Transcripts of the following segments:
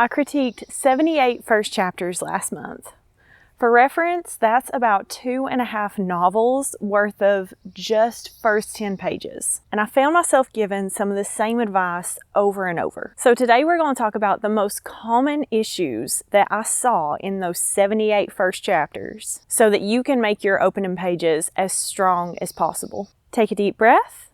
I critiqued 78 first chapters last month. For reference, that's about 2.5 novels worth of just first 10 pages. And I found myself given some of the same advice over and over. So today we're going to talk about the most common issues that I saw in those 78 first chapters so that you can make your opening pages as strong as possible. Take a deep breath.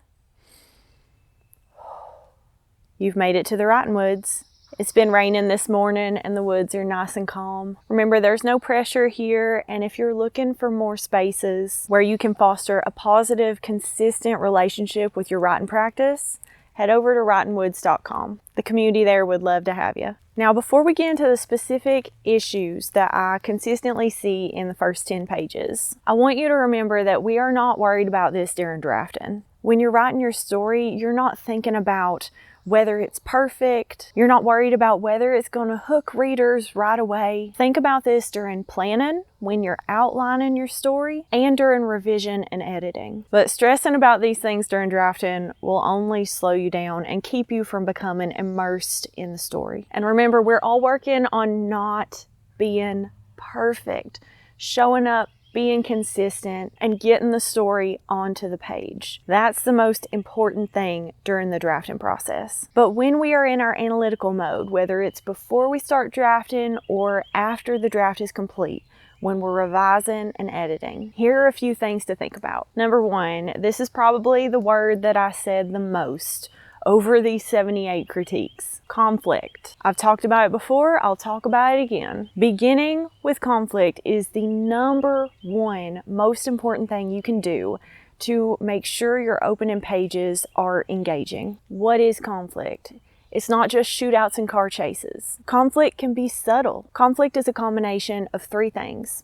You've made it to the writing woods. It's been raining this morning and the woods are nice and calm. Remember, there's no pressure here, and if you're looking for more spaces where you can foster a positive, consistent relationship with your writing practice, head over to writingwoods.com. The community there would love to have you. Now, before we get into the specific issues that I consistently see in the first 10 pages, I want you to remember that we are not worried about this during drafting. When you're writing your story, you're not thinking about whether it's perfect. You're not worried about whether it's going to hook readers right away. Think about this during planning, when you're outlining your story, and during revision and editing. But stressing about these things during drafting will only slow you down and keep you from becoming immersed in the story. And remember, we're all working on not being perfect, showing up, being consistent, and getting the story onto the page. That's the most important thing during the drafting process. But when we are in our analytical mode, whether it's before we start drafting or after the draft is complete, when we're revising and editing, here are a few things to think about. Number one, this is probably the word that I said the most over these 78 critiques: conflict. I've talked about it before, I'll talk about it again. Beginning with conflict is the number one most important thing you can do to make sure your opening pages are engaging. What is conflict? It's not just shootouts and car chases. Conflict can be subtle. Conflict is a combination of 3 things: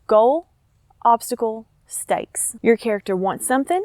goal, obstacle, stakes. Your character wants something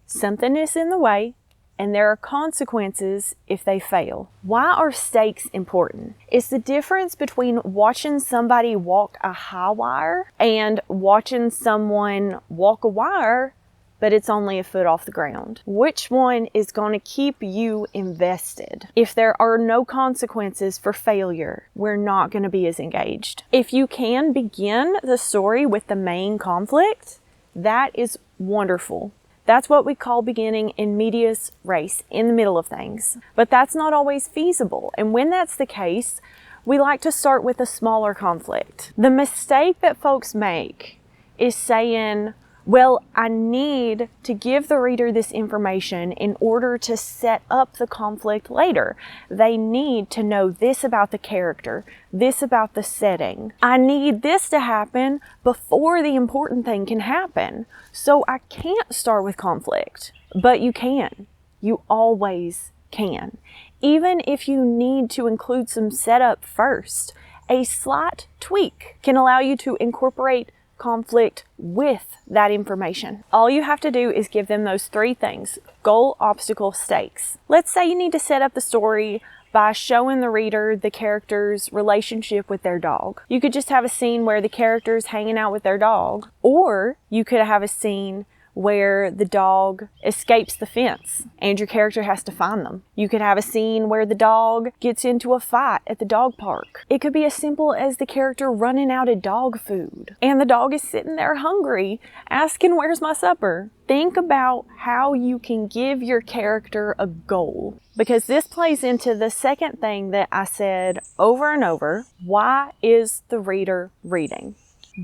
is in the way, and there are consequences if they fail. Why are stakes important? It's the difference between watching somebody walk a high wire and watching someone walk a wire, but it's only a foot off the ground. Which one is going to keep you invested? If there are no consequences for failure, we're not going to be as engaged. If you can begin the story with the main conflict, that is wonderful. That's what we call beginning in medias res, in the middle of things. But that's not always feasible. And when that's the case, we like to start with a smaller conflict. The mistake that folks make is saying, well, I need to give the reader this information in order to set up the conflict later. They need to know this about the character, this about the setting. I need this to happen before the important thing can happen. So I can't start with conflict, but you can. You always can. Even if you need to include some setup first, a slight tweak can allow you to incorporate conflict with that information. All you have to do is give them those 3 things: goal, obstacle, stakes. Let's say you need to set up the story by showing the reader the character's relationship with their dog. You could just have a scene where the character's hanging out with their dog, or you could have a scene where the dog escapes the fence and your character has to find them. You could have a scene where the dog gets into a fight at the dog park. It could be as simple as the character running out of dog food and the dog is sitting there hungry asking, "Where's my supper?" Think about how you can give your character a goal, because this plays into the second thing that I said over and over. Why is the reader reading?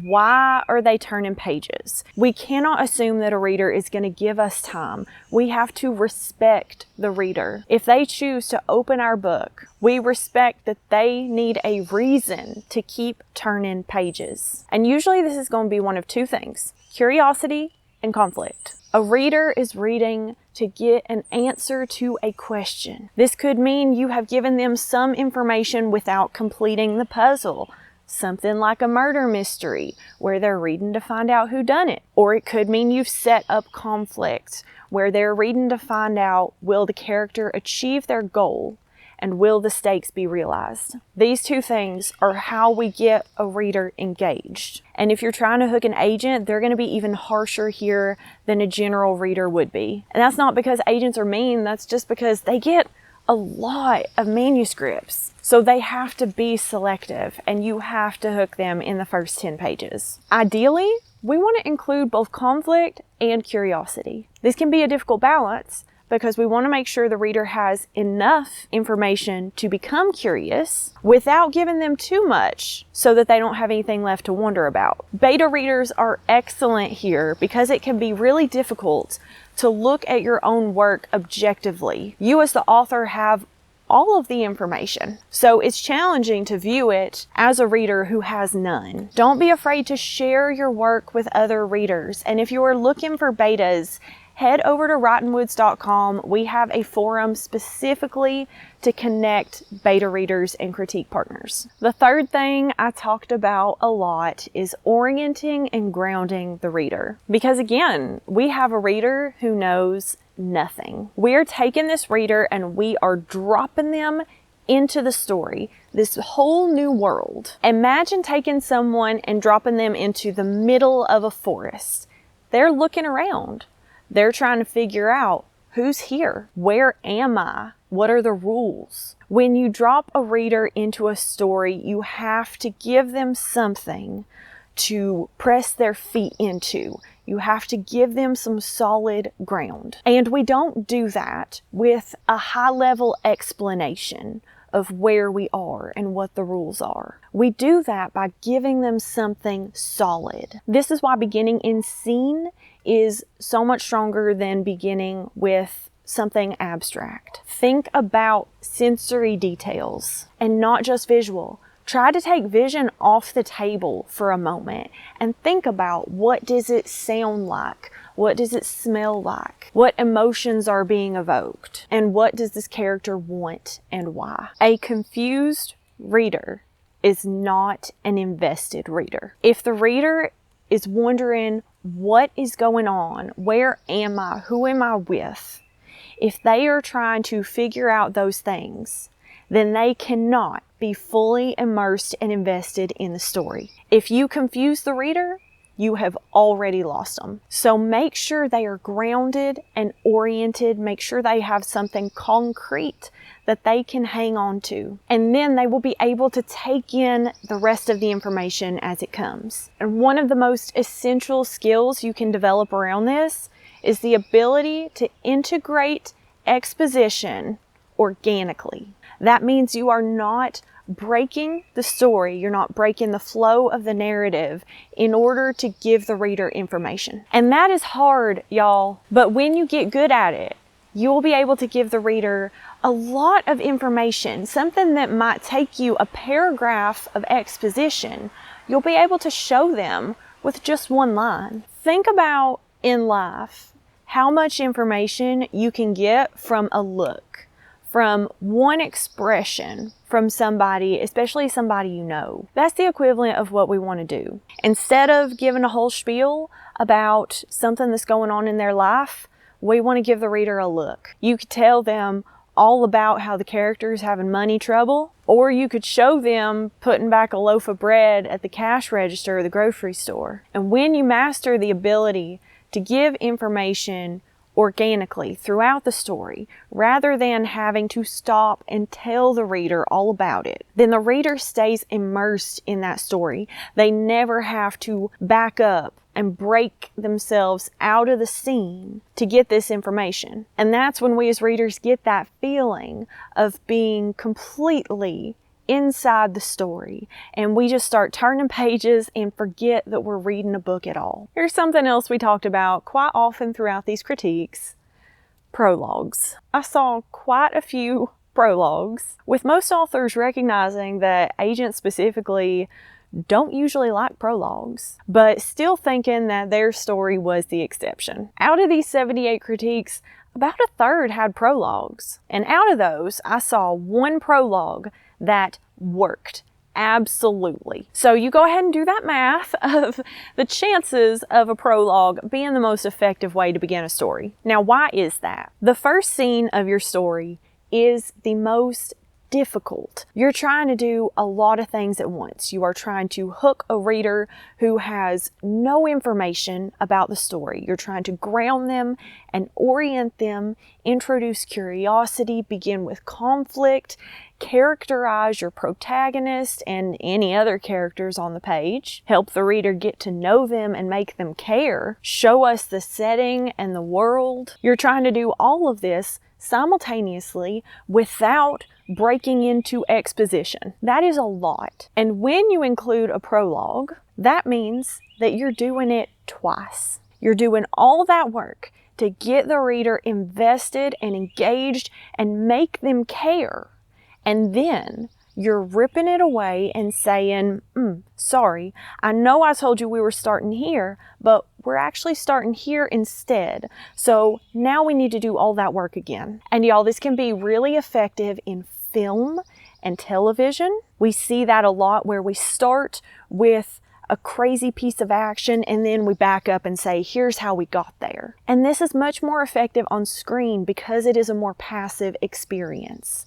Why are they turning pages? We cannot assume that a reader is going to give us time. We have to respect the reader. If they choose to open our book, we respect that they need a reason to keep turning pages. And usually this is going to be one of 2 things: curiosity and conflict. A reader is reading to get an answer to a question. This could mean you have given them some information without completing the puzzle. Something like a murder mystery where they're reading to find out who done it. Or it could mean you've set up conflict where they're reading to find out, will the character achieve their goal and will the stakes be realized? These 2 things are how we get a reader engaged. And if you're trying to hook an agent, they're going to be even harsher here than a general reader would be. And that's not because agents are mean, that's just because they get a lot of manuscripts. So they have to be selective, and you have to hook them in the first 10 pages. Ideally, we want to include both conflict and curiosity. This can be a difficult balance because we want to make sure the reader has enough information to become curious without giving them too much so that they don't have anything left to wonder about. Beta readers are excellent here because it can be really difficult to look at your own work objectively. You as the author have all of the information, so it's challenging to view it as a reader who has none. Don't be afraid to share your work with other readers, and if you are looking for betas, head over to rottenwoods.com. We have a forum specifically to connect beta readers and critique partners. The third thing I talked about a lot is orienting and grounding the reader. Because again, we have a reader who knows nothing. We're taking this reader and we are dropping them into the story, this whole new world. Imagine taking someone and dropping them into the middle of a forest. They're looking around. They're trying to figure out who's here. Where am I? What are the rules? When you drop a reader into a story, you have to give them something to press their feet into. You have to give them some solid ground. And we don't do that with a high-level explanation of where we are and what the rules are. We do that by giving them something solid. This is why beginning in scene is so much stronger than beginning with something abstract. Think about sensory details and not just visual. Try to take vision off the table for a moment and think about, what does it sound like? What does it smell like? What emotions are being evoked? And what does this character want and why? A confused reader is not an invested reader. If the reader is wondering, what is going on? Where am I? Who am I with? If they are trying to figure out those things, then they cannot be fully immersed and invested in the story. If you confuse the reader, you have already lost them. So make sure they are grounded and oriented. Make sure they have something concrete that they can hang on to. And then they will be able to take in the rest of the information as it comes. And one of the most essential skills you can develop around this is the ability to integrate exposition organically. That means you are not breaking the story, you're not breaking the flow of the narrative in order to give the reader information. And that is hard, y'all, but when you get good at it, you will be able to give the reader a lot of information, something that might take you a paragraph of exposition. You'll be able to show them with just one line. Think about in life how much information you can get from a look, from one expression from somebody, especially somebody you know. That's the equivalent of what we want to do. Instead of giving a whole spiel about something that's going on in their life, we want to give the reader a look. You could tell them all about how the character is having money trouble, or you could show them putting back a loaf of bread at the cash register of the grocery store. And when you master the ability to give information organically throughout the story, rather than having to stop and tell the reader all about it, then the reader stays immersed in that story. They never have to back up and break themselves out of the scene to get this information. And that's when we as readers get that feeling of being completely inside the story, and we just start turning pages and forget that we're reading a book at all. Here's something else we talked about quite often throughout these critiques: prologues. I saw quite a few prologues, with most authors recognizing that agents specifically don't usually like prologues, but still thinking that their story was the exception. Out of these 78 critiques, about a third had prologues, and out of those, I saw one prologue that worked. Absolutely. So you go ahead and do that math of the chances of a prologue being the most effective way to begin a story. Now, why is that? The first scene of your story is the most difficult. You're trying to do a lot of things at once. You are trying to hook a reader who has no information about the story. You're trying to ground them and orient them, introduce curiosity, begin with conflict, characterize your protagonist and any other characters on the page, help the reader get to know them and make them care, show us the setting and the world. You're trying to do all of this simultaneously without breaking into exposition. That is a lot. And when you include a prologue, that means that you're doing it twice. You're doing all that work to get the reader invested and engaged and make them care. And then you're ripping it away and saying, sorry, I know I told you we were starting here, but we're actually starting here instead. So now we need to do all that work again. And y'all, this can be really effective in film and television. We see that a lot where we start with a crazy piece of action and then we back up and say, here's how we got there. And this is much more effective on screen because it is a more passive experience.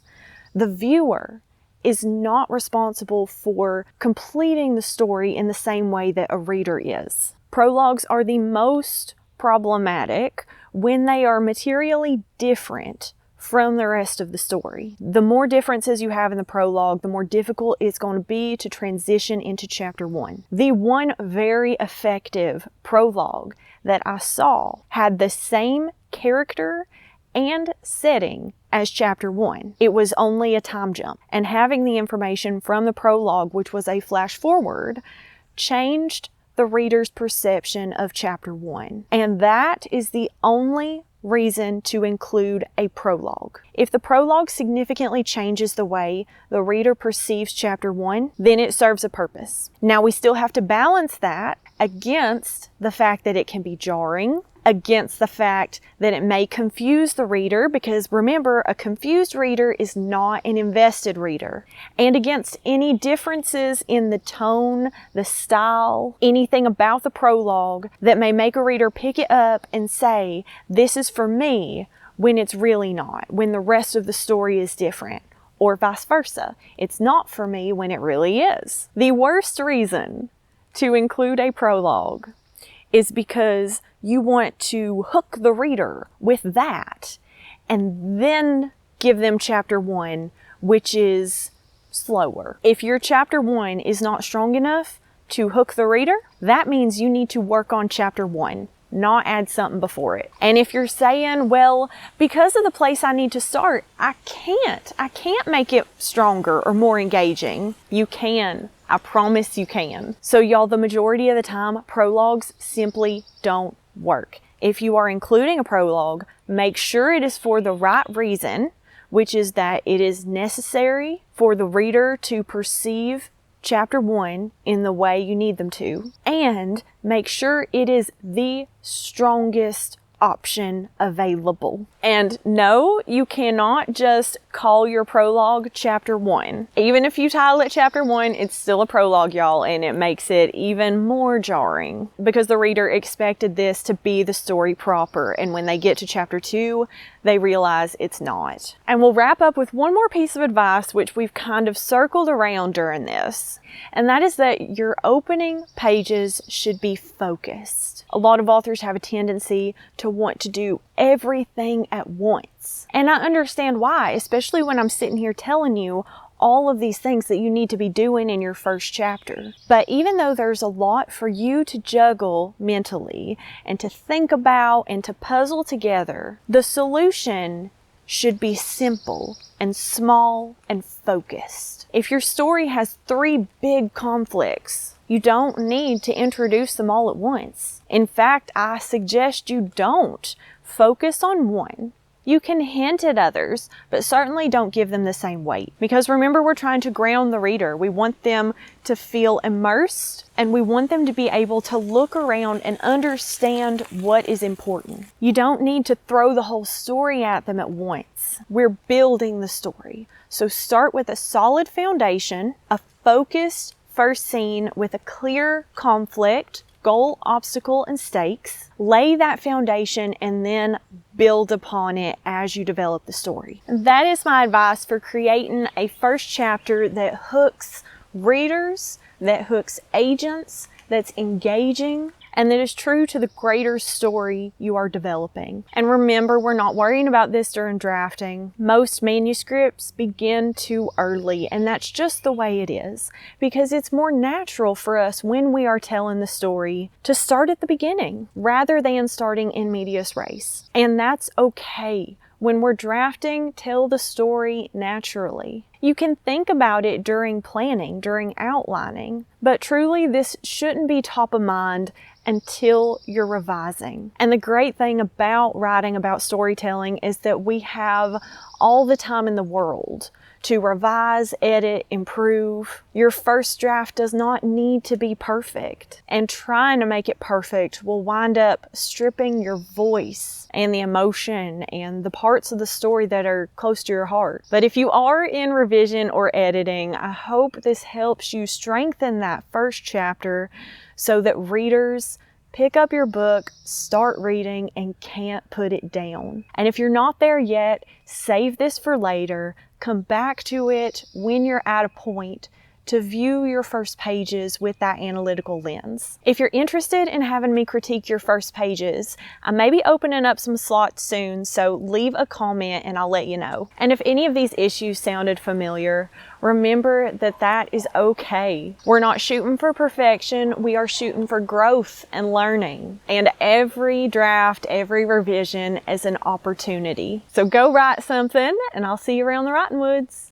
The viewer is not responsible for completing the story in the same way that a reader is. Prologues are the most problematic when they are materially different from the rest of the story. The more differences you have in the prologue, the more difficult it's going to be to transition into chapter 1. The one very effective prologue that I saw had the same character and setting as chapter 1. It was only a time jump, and having the information from the prologue, which was a flash forward, changed the reader's perception of chapter 1. And that is the only reason to include a prologue. If the prologue significantly changes the way the reader perceives chapter 1, then it serves a purpose. Now we still have to balance that against the fact that it can be jarring, against the fact that it may confuse the reader, because remember, a confused reader is not an invested reader, and against any differences in the tone, the style, anything about the prologue that may make a reader pick it up and say, this is for me, when it's really not, when the rest of the story is different, or vice versa. It's not for me when it really is. The worst reason to include a prologue is because you want to hook the reader with that and then give them chapter 1, which is slower. If your chapter 1 is not strong enough to hook the reader, that means you need to work on chapter 1, not add something before it. And if you're saying, well, because of the place I need to start, I can't make it stronger or more engaging, you can. I promise you can. So y'all, the majority of the time, prologues simply don't work. If you are including a prologue, make sure it is for the right reason, which is that it is necessary for the reader to perceive chapter 1 in the way you need them to, and make sure it is the strongest option available. And no, you cannot just call your prologue chapter 1. Even if you title it chapter 1, it's still a prologue, y'all, and it makes it even more jarring because the reader expected this to be the story proper, and when they get to chapter 2, they realize it's not. And we'll wrap up with one more piece of advice which we've kind of circled around during this, and that is that your opening pages should be focused. A lot of authors have a tendency to want to do everything at once. And I understand why, especially when I'm sitting here telling you all of these things that you need to be doing in your first chapter. But even though there's a lot for you to juggle mentally and to think about and to puzzle together, the solution should be simple and small and focused. If your story has 3 big conflicts, you don't need to introduce them all at once. In fact, I suggest you don't. Focus on one. You can hint at others, but certainly don't give them the same weight. Because remember, we're trying to ground the reader. We want them to feel immersed, and we want them to be able to look around and understand what is important. You don't need to throw the whole story at them at once. We're building the story. So start with a solid foundation, a focused first scene with a clear conflict, goal, obstacle, and stakes. Lay that foundation and then build upon it as you develop the story. That is my advice for creating a first chapter that hooks readers, that hooks agents, that's engaging, and that is true to the greater story you are developing. And remember, we're not worrying about this during drafting. Most manuscripts begin too early, and that's just the way it is, because it's more natural for us when we are telling the story to start at the beginning rather than starting in medias res. And that's okay. When we're drafting, tell the story naturally. You can think about it during planning, during outlining, but truly this shouldn't be top of mind until you're revising. And the great thing about writing about storytelling is that we have all the time in the world to revise, edit, improve. Your first draft does not need to be perfect, and trying to make it perfect will wind up stripping your voice and the emotion and the parts of the story that are close to your heart. But if you are in revision or editing, I hope this helps you strengthen that first chapter so that readers pick up your book, start reading, and can't put it down. And if you're not there yet, save this for later. Come back to it when you're at a point to view your first pages with that analytical lens. If you're interested in having me critique your first pages, I may be opening up some slots soon, so leave a comment and I'll let you know. And if any of these issues sounded familiar, remember that that is okay. We're not shooting for perfection, we are shooting for growth and learning. And every draft, every revision is an opportunity. So go write something, and I'll see you around the writing woods.